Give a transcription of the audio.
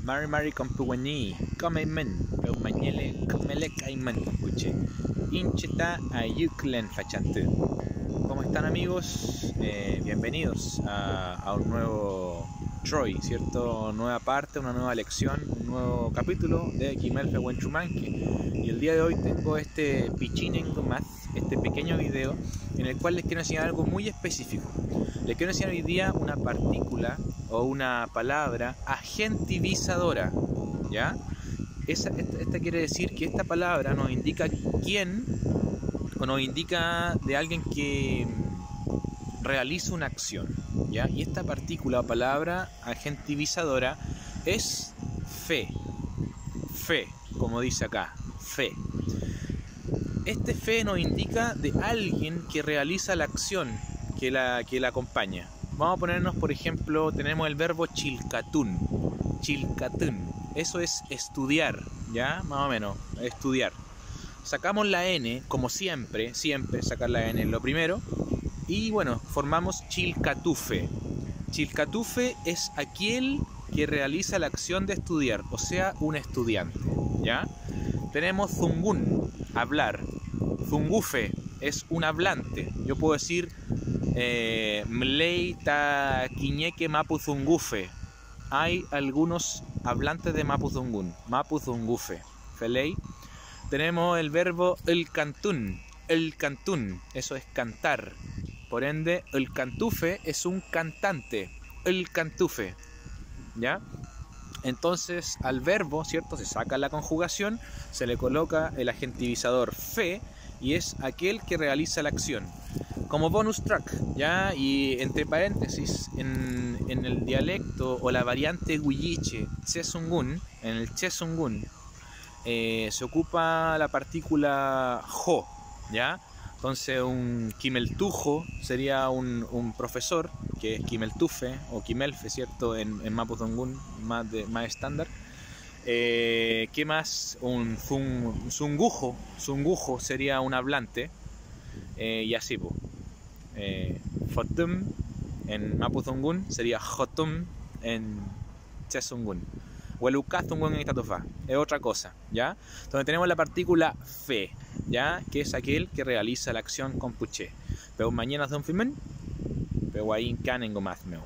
Mari compuweni, comemen, peumanyele, comelec aiman, puche, incheta ayuklen fachante. ¿Cómo están, amigos? Bienvenidos a un nuevo Troy, ¿cierto? Nueva parte, una nueva lección, un nuevo capítulo de Kimelfe Wenchumanque. Y el día de hoy tengo este Pichinengo Math, este pequeño video en el cual les quiero enseñar algo muy específico. Les quiero enseñar hoy día una partícula o una palabra agentivizadora, ¿ya? Esta quiere decir que esta palabra nos indica quién, o nos indica de alguien que realiza una acción, ¿ya? Y esta partícula o palabra agentivizadora es fe, como dice acá, fe. Este fe nos indica de alguien que realiza la acción que la acompaña. Vamos a ponernos, por ejemplo, tenemos el verbo chilcatún. Chilcatún, eso es estudiar, ¿ya? Más o menos, estudiar. Sacamos la N, como siempre sacar la N es lo primero. Y bueno, formamos chilcatufe. Chilcatufe es aquel que realiza la acción de estudiar, o sea, un estudiante, ¿ya? Tenemos zungun, hablar. Zungufe es un hablante. Yo puedo decir Mlei ta quiñeque mapu zungufe. Hay algunos hablantes de mapu zungun, mapu zungufe. Felei. Tenemos el verbo el cantún. El cantún, eso es cantar. Por ende, el cantufe es un cantante. El cantufe, ¿ya? Entonces, al verbo, ¿cierto? Se saca la conjugación, se le coloca el agentivizador fe y es aquel que realiza la acción. Como bonus track, ¿ya? Y entre paréntesis, en el dialecto o la variante huilliche, chesungun, en el chesungun, se ocupa la partícula jo, ¿ya? Entonces un kimeltujo sería un profesor, que es kimeltufe o kimelfe, ¿cierto? En mapudungun más estándar. ¿Qué más? Un zungujo sería un hablante, y así, fotum en mapudungun sería jotum en chesungun. Huelucazungun en Itatofa, es otra cosa, ¿ya? Donde tenemos la partícula fe, ¿ya? Que es aquel que realiza la acción con puché. Pero mañana son fimen, pero ahí en canengo más meo.